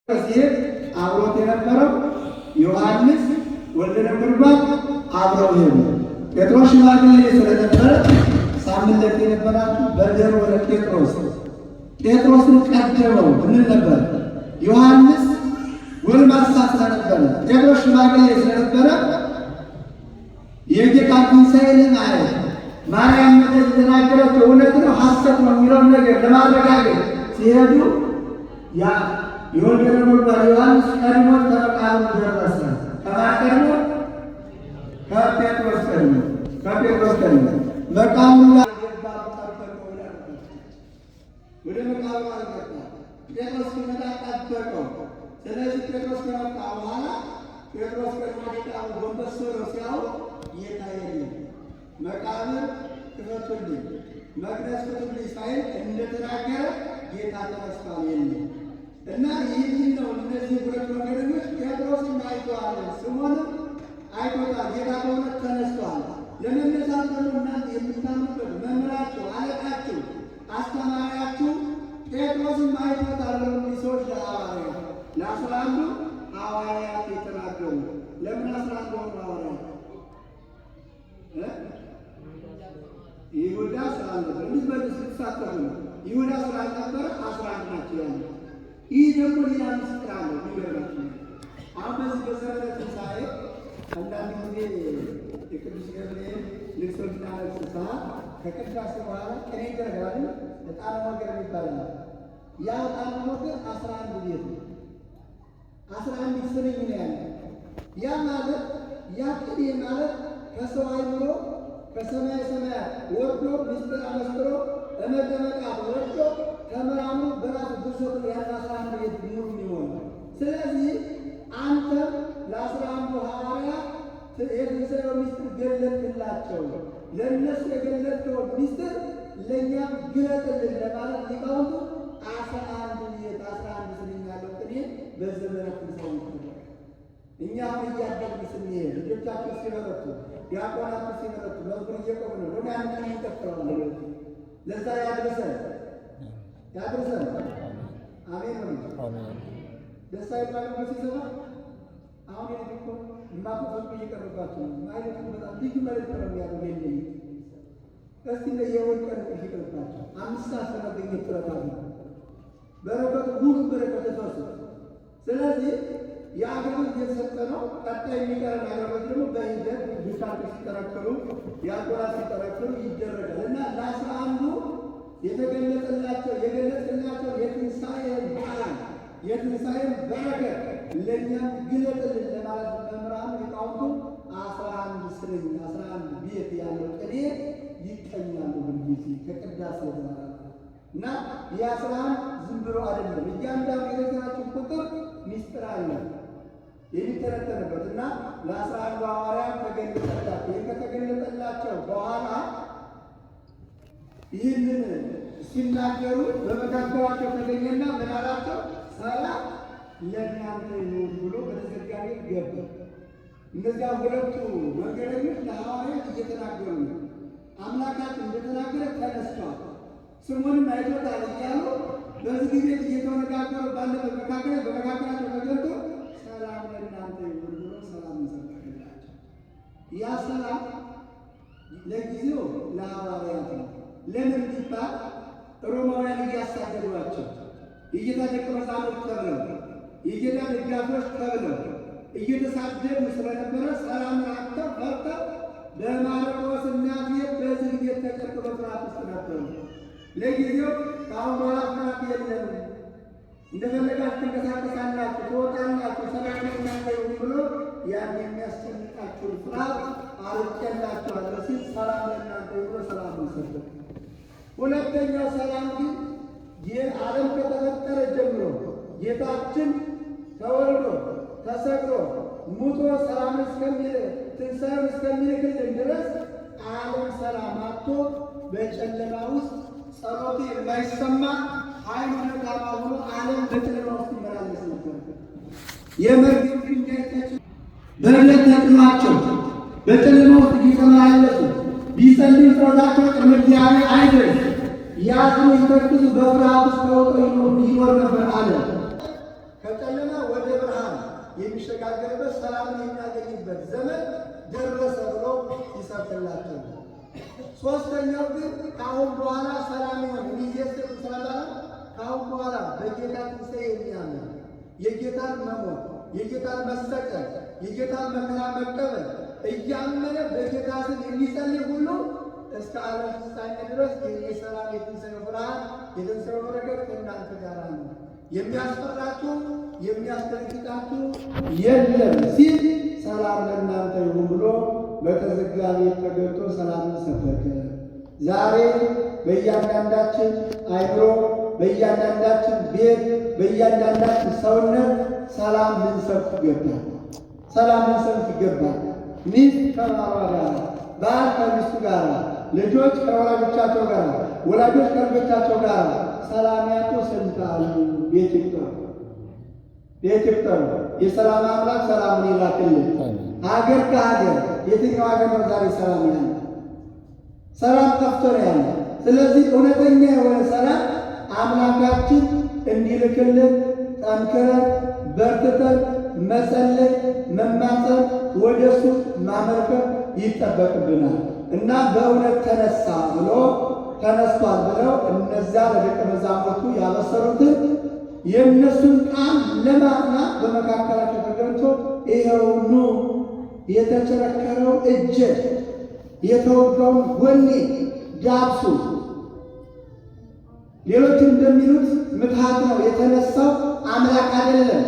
ሲሄድ አብሮት የነበረው ዮሐንስ ወልደ ነጎድጓድ አብረው ሄዱ። ጴጥሮስ ሽማግሌ ስለነበረ ሳምንት የነበራችሁ በደር ወደ ጴጥሮስን ቀደመው እንል ነበር። ዮሐንስ ጎልማሳ ስለነበረ ጴጥሮስ ሽማግሌ ስለነበረ የጌታ ትንሣኤ ለማየት ማርያም የተናገረችው እውነት ነው ሐሰት ነው የሚለውን ነገር ለማረጋገጥ ሲሄዱ ያ የወልደ ነጎድጓድ ዮሐንስ ቀድሞ ከመቃብሩ ደረሰ። ከማን ቀድሞ? ከጴጥሮስ ቀድሞ መቃብሩ ላይ ወደ መቃብሩ አልገባ። ጴጥሮስ ሲመጣ ጠበቀው። ስለዚህ ጴጥሮስ ከመጣ በኋላ ጴጥሮስ ከመቃብሩ ጎንበስ ብሎ ሲያው ጌታ የለም። መቃብር ክፈቱልኝ፣ መቅደስ ክፈቱልኝ ሳይል እንደተናገረ ጌታ ተነስቷል የለም። እና ይህንን ነው እነዚህ ሁለት መንገደኞች ጴጥሮስን አይተዋል፣ ስምዖንም አይቶታል። ጌታ በእውነት ተነስቷል። ለመነሳት ደግሞ እናንተ የምታምኑበት መምህራችሁ፣ አለቃችሁ፣ አስተማሪያችሁ ጴጥሮስን አይቶታል ብለው ሰዎች ለአስራ አንዱ ሐዋርያት የተናገሩ። ለምን 11 ሆኑ ሐዋርያት? ይሁዳ ስላልነበረ እንዲህ መልስ ልትሳተፉ ነው። ይሁዳ ስላልነበረ 11 ናቸው ያሉ። ይህ ደግሞ ሌላ ምስጢር አለው የሚገርማችሁ። አሁን በዚህ በዘመነ ትንሣኤ አንዳንድ ጊዜ የቅዱስ ገብርኤል ልቅሶና ለቅሶ ከቅዳሴ በኋላ ቅኔ ይደረጋል። ዕጣነ ሞገር ይባላል። ያ ዕጣነ ሞገር 11 ቤት ነው። 11 ስንኝ ነው ያለ። ያ ማለት ያ ቅኔ ማለት ከሰው አይምሮ ከሰማይ ሰማያት ወርዶ ምስጢር አመስጥሮ በመቀመቃት ወርዶ ተመራምሮ በራሱ ድርሰቱ ያን 11 ቤት ሙሉ የሚሆን። ስለዚህ አንተ ለ11 ሐዋርያት የትንሣኤው ምስጢር ገለጥክላቸው። ለእነሱ የገለጥከው ምስጢር ለእኛም ግለጥልን ለማለት ሊቃውንቱ 11 ቤት 11 ስንኝ ያለው ቅኔ በዘመነ ትንሣኤ ይደረጋል። እኛም እያደግን ስንሄድ ልጆቻችሁ ሲበረቱ፣ ዲያቆናቱ ሲበረቱ መዝሙር እየቆሙ ነው ደግሞ ያን ቀን ይቀጥላል። ለዛ ያድርሰን። አሜን ነው። ደስ አይባልም ሲሰማ አሁን የልኮ እናቱ ፈቅ እየቀረባቸው ነው። ማለት በጣም ልዩ መልእክት ነው የሚያደርገው። እስቲ ለየወል ቀን ይቀርባቸው 5 ሰዓት ለመገኘት ጥረት አድርጉ። በረከቱ ሁሉ በረከት ተፈሱ። ስለዚህ የአገልግሎት እየተሰጠ ነው። ቀጣይ የሚቀረን አገልግሎት ደግሞ በሂደት ዱካን ሲጠረክሩ የአቆራር ሲጠረክሩ ይደረጋል እና ለ11 የገለጽላቸው የትንሣኤን በዓል የትንሣኤን በረከት ለእኛም ግለጥልን ለማለት መምህራን ሊቃውንቱ 11 ስንኝ 11 ቤት ያለው ቅኔ ይቀኛሉ። ሁልጊዜ ከቅዳሴ በኋላ እና የ11 ዝም ብሎ አይደለም። እያንዳንዱ የነገራችን ቁጥር ሚስጥር አለ የሚተነተንበት እና ለ11 ሐዋርያት ተገለጠላቸው። ከተገለጠላቸው በኋላ ይህንን ሲናገሩ በመካከላቸው ተገኘና ምን አላቸው? ሰላም ለእናንተ ይሁን ብሎ በተዘጋ ቤት ገባ። እነዚያ ሁለቱ መንገደኞች ለሐዋርያት እየተናገሩ ነው። አምላካችን እንደተናገረ ተነስቷል፣ ስምዖንም አይቶታል እያሉ በዚህ ቤት እየተነጋገሩ ባለበት በመካከላቸው ተገልጦ ሰላም ለእናንተ ይሁን ብሎ ሰላም ሰበከላቸው። ያ ሰላም ለጊዜው ለሐዋርያት ነው። ለምን ቢባል ሮማውያን እያሳደዷቸው የጌታ ደቀ መዛሙርት ተብለው የጌታ ደጋፊዎች ተብለው እየተሳደዱ ስለነበረ ሰላምን አጥተው ፈርተው በማርቆስ እናት ቤት በዝግ ቤት ተቀርቅበው ፍርሃት ውስጥ ነበሩ። ለጊዜው ከአሁን በኋላ ፍርሃት የለም፣ እንደፈለጋችሁ ትንቀሳቀሳላችሁ፣ ትወጣላችሁ፣ ሰላም ለእናንተ ይሁን ብሎ ያን የሚያስጨንቃችሁን ፍርሃት አርቄላችኋለሁ ሲል ሰላም ለእናንተ ይሁን ብሎ ሰላምን ሰበከ። ሁለተኛው ሰላም ግን ዓለም ከተፈጠረ ጀምሮ ጌታችን ተወልዶ ተሰቅሎ ሙቶ ሰላም ትንሣኤውን እስከሚልክልን ድረስ ዓለም ሰላም አጥቶ በጨለማ ውስጥ ጸሎቱ የማይሰማ ኃይሉ ደካማ ሆኖ ዓለም በጨለማ ውስጥ ይመላለስ ነበር። የመርገም ድንጋይ በእምነት ተጥሏቸው በጨለማ ውስጥ እየተመላለሱ ቢጸልዩ ጸሎታቸው ቅድመ እግዚአብሔር አይደርስ ያዝኑ ይተክዙ በፍርሃት ውስጥ ተውጠው ይኖር ነበር አለ። ከጨለማ ወደ ብርሃን የሚሸጋገርበት ሰላምን የሚያገኝበት ዘመን ደረሰ ብሎ ይሰብክላቸው። ሶስተኛው ግን ከአሁን በኋላ ሰላም ይሆን ሚዜስር ሰላም ከአሁን በኋላ በጌታ ትንሣኤ የሚያምን የጌታን መሞት፣ የጌታን መሰቀል፣ የጌታን መከራ መቀበል እያመነ በጌታ ስም የሚጸልይ ሁሉ እስከ ዓለም ፍጻሜ ድረስ የሰላም የትንሣኤ ብርሃን የትንሣኤ በረከት ከእናንተ ጋር ነው፣ የሚያስፈራችሁ የሚያስደነግጣችሁ የለም ሲል ሰላም ለእናንተ ይሁን ብሎ በተዘጋ ቤት ተገብቶ ሰላምን ሰበከ። ዛሬ በእያንዳንዳችን አይምሮ፣ በእያንዳንዳችን ቤት፣ በእያንዳንዳችን ሰውነት ሰላም ልንሰብክ ይገባል። ሰላም ልንሰብክ ይገባል። ሚስት ከባሏ ጋር፣ ባል ከሚስቱ ጋር፣ ልጆች ከወላጆቻቸው ጋር፣ ወላጆች ከልጆቻቸው ጋር ሰላም ያጡ ስንታሉ ቤት ይቅጠሩ፣ ቤት ይቅጠሩ። የሰላም አምላክ ሰላምን ይላክልን። ሀገር ከሀገር የትኛው ሀገር ነው ዛሬ ሰላም ያለ? ሰላም ጠፍቶ ነው ያለ። ስለዚህ እውነተኛ የሆነ ሰላም አምላካችን እንዲልክልን ጠንክረን በርትተን መጸለይ፣ መማፀን፣ ወደ እሱ ማመልከት ይጠበቅብናል እና በእውነት ተነሳ ብሎ ተነስቷል ብለው እነዚያ ለደቀ መዛሙርቱ ያበሰሩትን የእነሱን ቃል ለማጽናት በመካከላቸው ተገኝቶ ይኸው ኑ የተቸረከረው እጀ የተወጋውን ጎኔ ዳብሱ። ሌሎች እንደሚሉት ምትሃት ነው፣ የተነሳው አምላክ አይደለም።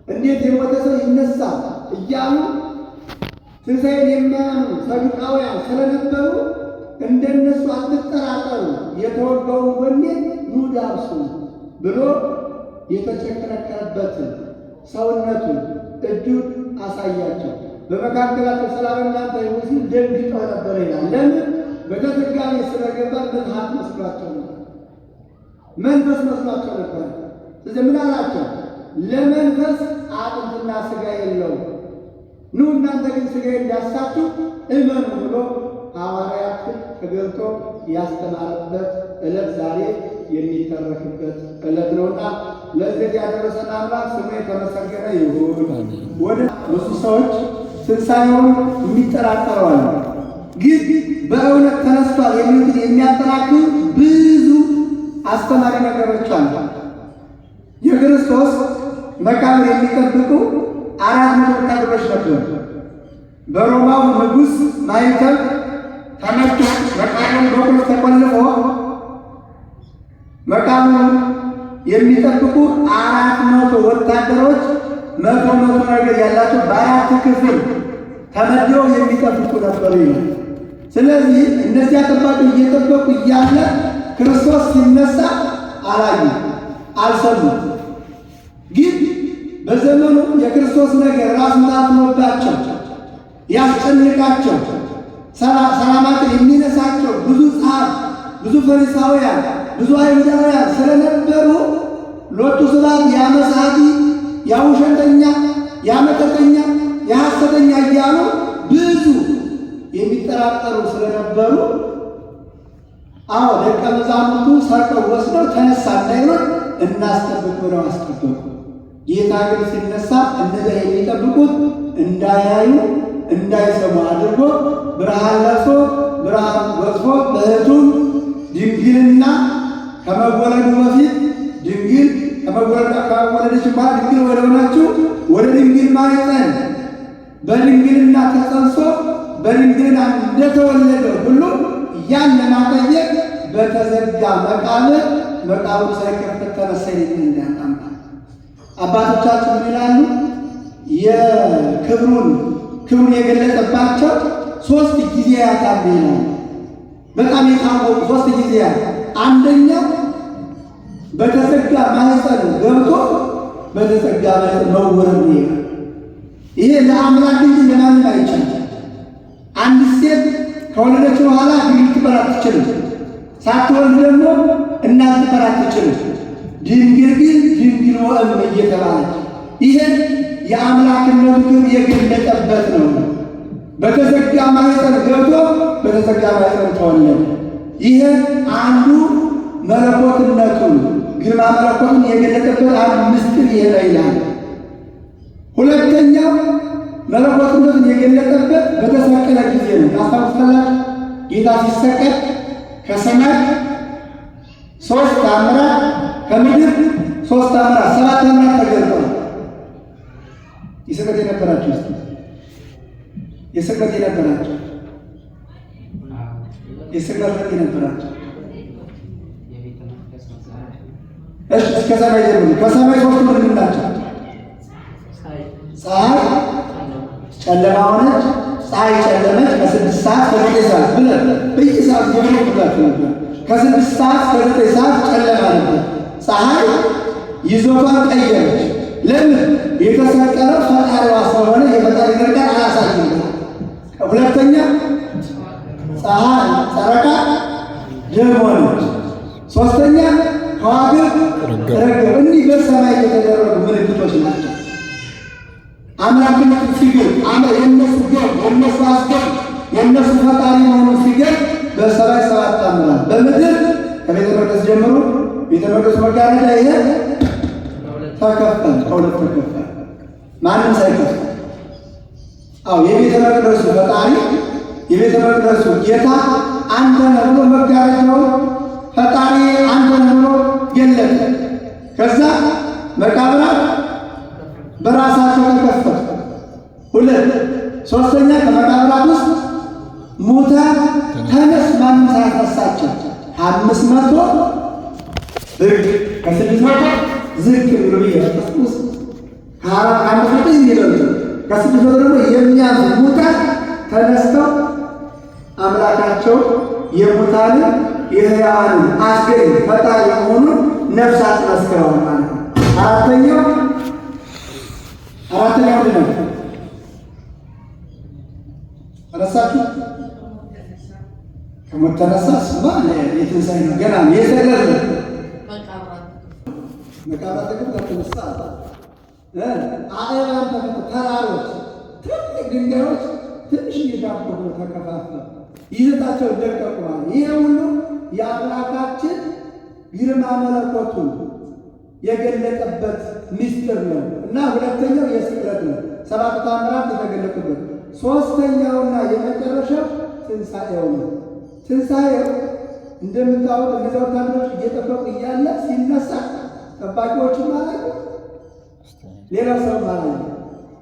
እንዴት የሞተ ሰው ይነሳል እያሉ ትንሣኤን የማያምኑ ሰዱቃውያን ስለነበሩ እንደነሱ አትጠራጠሩ፣ የተወጋውን ጎኔ ኑ ዳብሱ ብሎ የተቸከረከረበትን ሰውነቱን እጁን አሳያቸው። በመካከላቸው ሰላም ለእናንተ ይሁን ሲል ደንግጠው ነበር ይላል። ለምን? በተዘጋሚ ስለገባ ምትሃት መስሏቸው ነበር፣ መንፈስ መስሏቸው ነበር። ስለዚህ ምን አላቸው? ለመንፈስ አጥንትና ሥጋ የለውም፣ ኑ እናንተ ግን ሥጋ እንዳሳችሁ እመኑ ብሎ ሐዋርያትን ተገልጦ ያስተማረበት ዕለት ዛሬ የሚተረክበት ዕለት ነውና ለዚህ ያደረሰን አምላክ ስሙ የተመሰገነ ይሁን። ወደ ብዙ ሰዎች ትንሣኤውን የሚጠራጠረዋል፣ ግን በእውነት ተነስቷል የሚሉትን የሚያጠናክሩ ብዙ አስተማሪ ነገሮች አሉ። የክርስቶስ መቃብር የሚጠብቁ 400 ወታደሮች ነበሩ። በሮማው ንጉሥ ማኅተም ተመቶ መቃብሩን በቁልፍ ተቆልፎ መቃብሩን የሚጠብቁ 400 ወታደሮች መቶ ነገር ያላቸው በአራት ክፍል ተመድበው የሚጠብቁ ነበሩ ይላል። ስለዚህ እነዚያ ጠባቂ እየጠበቁ እያለ ክርስቶስ ሲነሳ አላዩ፣ አልሰሙም። ግን በዘመኑ የክርስቶስ ነገር ራስ ምታትኖባቸው ያስጨንቃቸው ሰላማትን የሚነሳቸው ብዙ ጸሐፍት፣ ብዙ ፈሪሳውያን፣ ብዙ አይሁዳውያን ስለነበሩ ሎቱ ስብሐት ያመሳቲ ያውሸተኛ ያመጠተኛ የሐሰተኛ እያሉ ብዙ የሚጠራጠሩ ስለነበሩ ደቀ መዛሙርቱ ሰርቀው ወስደው ተነሳ እንዳይሆን እናስጠብቅ ብለው አስጠበቁ። ጌታ ግን ሲነሳ እነዚያ የሚጠብቁት እንዳያዩ እንዳይሰሙ አድርጎ ብርሃን ለብሶ ብርሃን ወጥፎ በእህቱም ድንግልና ከመወለዱ በፊት ድንግል ከመወለደች በኋላ ድንግል ወደ ሆናችሁ ወደ ድንግል ማኅፀን በድንግልና ተጸንሶ በድንግልና እንደተወለደ ሁሉ ያን ለማጠየቅ በተዘጋ መቃብሩ ሳይከፈት ተነሳ እንዳጣም አባቶቻችን ምን ይላሉ? የክብሩን የገለጸባቸው 3 ጊዜያት አሉ ይላሉ። በጣም የታወቁ 3 ጊዜያት። አንደኛው በተዘጋ ማኅፀን ገብቶ በተዘጋ ማኅፀን መወለድ ነው። ይሄ ለአምላክ እንጂ ለማንም አይቻልም። አንድ ሴት ከወለደች በኋላ ድንግል ትባል አትችልም። ሳትወልድ ደግሞ እናት ትባል አትችልም። ድንግል ግን ድንግል ወእም እየተባለች ይሄን የአምላክነቱ ክብር የገለጠበት ነው። በተዘጋ ማኅፀን ገብቶ በተዘጋ ማኅፀን ተወለደ። ይሄ አንዱ መለኮትነቱን ግርማ መለኮቱን የገለጠበት አንድ ምስጢር ይሄ ነው ይላል። ሁለተኛው መለኮትነቱን የገለጠበት በተሰቀለ ጊዜ ነው። ታስታውሳላችሁ? ጌታ ሲሰቀል ከሰማይ 3 ተአምራት ከምድር 3 ተአምራት 7 ተአምራት ተገልጠዋል። የስቅለት የነበራችሁ እስቲ የስቅለት የነበራችሁ የስቅለት የነበራችሁ እሺ፣ እስከ ሰማይ ጀምሮ ከሰማይ 3 ምንድን ናቸው? ፀሐይ ጨለማ ሆነች፣ ፀሐይ ጨለመች ከ6 ሰዓት ከ9 ሰዓት ብለን በየሰዓት ጀምሮ ብላችሁ ነበር። ከ6 ሰዓት ከ9 ሰዓት ጨለማ ነበር። ፀሐይ ይዞቷን ቀየረች። ለምን? የተሰቀለው ፈጣሪዋ ስለሆነ የፈጣሪ ነገር አላሳይም። ሁለተኛ ፀሐይ ጨረቃ ደም ሆነች። ሶስተኛ ከዋክብት ረገቡ። እኒህ በሰማይ የተደረጉ ምልክቶች ናቸው። አምላክነት ሲገኝ የእነሱ ገብ የእነሱ አስገብ የእነሱ ፈጣሪ መሆኑ ሲገኝ በሰማይ 7 ተአምራት በምድር ከቤተ መቅደስ ጀምሮ ቤተ መቅደስ መጋረጃ ይሄ ተከፈለ፣ ከሁለት ተከፈለ፣ ማንም ሳይከፍል። የቤተ መቅደሱ ፈጣሪ የቤተ መቅደሱ ጌታ አንተ ነህ ብሎ መጋረጃውን ፈጣሪ አንተ ነህ ብሎ ገለጠ። ከዛ መቃብራት በራሳቸው ተከፈቱ። ሶስተኛ ከመቃብራት ውስጥ ሙታን ተነስ፣ ማንም ሳያስነሳቸው 500 ዝቅ ከ600 ዝቅ ብሎ ይያስነስ ከ400 የሚበልጡ ከ600 ደግሞ የሚያዙ ሙታን ተነስተው አምላካቸው የሙታንን የሕያዋንን አስገኝ ፈጣሪ መሆኑን ነፍሳት መስክረዋል ማለት ነው። አራተኛው ምንድን ነው? ረሳችሁ? ከሞት ተነሳ። እሱማ የትንሣኤ ነው። ገና የሰገር ነው። መቃብራት ተነሳ። አእባን ተፈቱ። ተራሮች፣ ትልቅ ድንጋዮች ትንሽ ዳቦ ተከፋፈሉ፣ ይዘታቸው ደቀቁ ማለት። ይሄ ሁሉ የአምላካችን ግርማ መለኮቱን የገለጠበት ምስጢር ነው እና ሁለተኛው የስቅለት ነው። 7 ተአምራት የተገለጡበት። ሶስተኛውና የመጨረሻው ትንሣኤው ነው። ትንሣኤው እንደምታወቅ እነዚያ ወታደሮች እየጠበቁ እያለ ሲነሳ ጠባቂዎችም አላዩ፣ ሌላ ሰው አላዩ።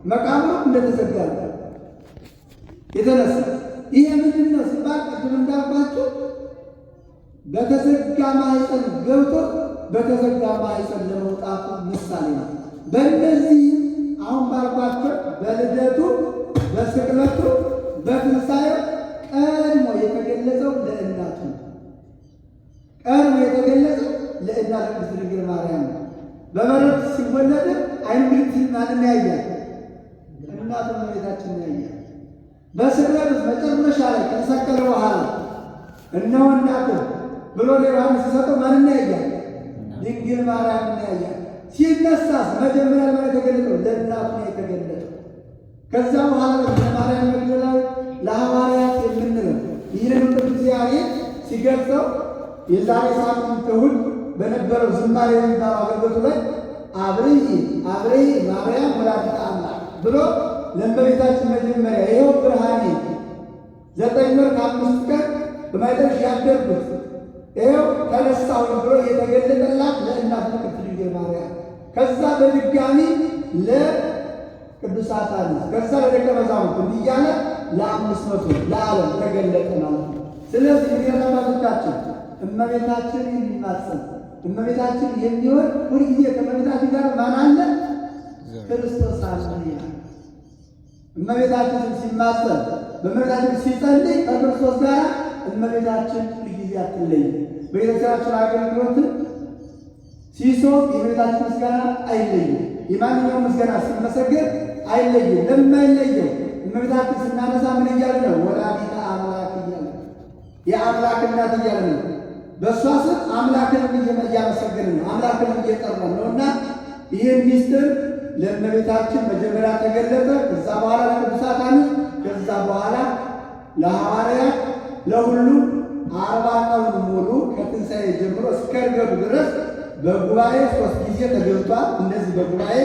መቃብሩ እንደተዘጋ የተነሳ። ይሄ ምንድን ነው ሲባል ቅድም እንዳልኳቸው በተዘጋ ማኅፀን ገብቶ በተዘጋ ማኅፀን ለመውጣቱ ምሳሌ ነው። በእነዚህ አሁን ባልኳቸው በልደቱ፣ በስቅለቱ፣ በትንሣኤው ቀድሞ የተገለጸው ለእናቱ ነው። ቀድሞ የተገለጸው ለእናቱ ቅድስት ድንግል ማርያም ነው። በበረት ሲወለድ አይኑ ምልክት ማንን ያያል? እናቱ እመቤታችንን ያያል። በስቅለት መጨረሻ ላይ ከተሰቀለ በኋላ እነሆ እናትህ ብሎ ለዮሐንስ ሲሰጠው ማንን ያያል? ድንግል ማርያምን ያያል። ሲነሳስ መጀመሪያ ላይ የተገለጠው ለእናቱ ነው የተገለጠው። ከዛ በኋላ ለማርያም መግደላዊት ለሐዋርያት የምንለው ይህንን ቅዱስ ያሬድ ሲገልጸው የዛሬ ሳምንት እሑድ በነበረው ዝማሬ የሚባለው አገልግሎቱ ላይ አብርሂ ማርያም ወላዲተ አምላክ ብሎ ለእመቤታችን መጀመሪያ ይኸው ብርሃኔ 9 ወር ከ5 ቀን በማኅፀንሽ ያደርኩት ይኸው ተነሳሁኝ ብሎ የተገለጠላት ለእናቱ ቅድስት ድንግል ማርያም፣ ከዛ በድጋሚ ለቅዱሳት አንስት፣ ከዛ ለደቀ መዛሙርት እያለ ለ500 ለዓለም ተገለጠ ማለት ነው። ስለዚህ እንግዲህ አባቶቻችን እመቤታችን የሚማጸን እመቤታችን የሚወድ ሁልጊዜ ከእመቤታችን ጋር ማን አለ? ክርስቶስ አለ ይላል። እመቤታችን ሲማጸን በእመቤታችን ሲጸልይ ከክርስቶስ ጋር እመቤታችን ሁልጊዜ አትለይም። በቤተክርስቲያናችን አገልግሎት ሲሶም የእመቤታችን ምስጋና አይለይም። የማንኛውም ምስጋና ሲመሰገን አይለይም። ለማይለየው እመቤታችን ስናነሳ ምን እያለ ነው? ወላዲተ አምላክ እያለ የአምላክ እናት እያለ ነው። በእሷ ስም አምላክንም እያመሰገን ነው፣ አምላክንም እየጠራን ነው። እና ይህን ሚስጥር ለእመቤታችን መጀመሪያ ተገለጠ። ከዛ በኋላ ለቅዱሳት አንስት፣ ከዛ በኋላ ለሐዋርያት፣ ለሁሉ 40 ቀን ሙሉ ከትንሣኤ ጀምሮ እስከ ዕርገቱ ድረስ በጉባኤ 3 ጊዜ ተገብቷል። እነዚህ በጉባኤ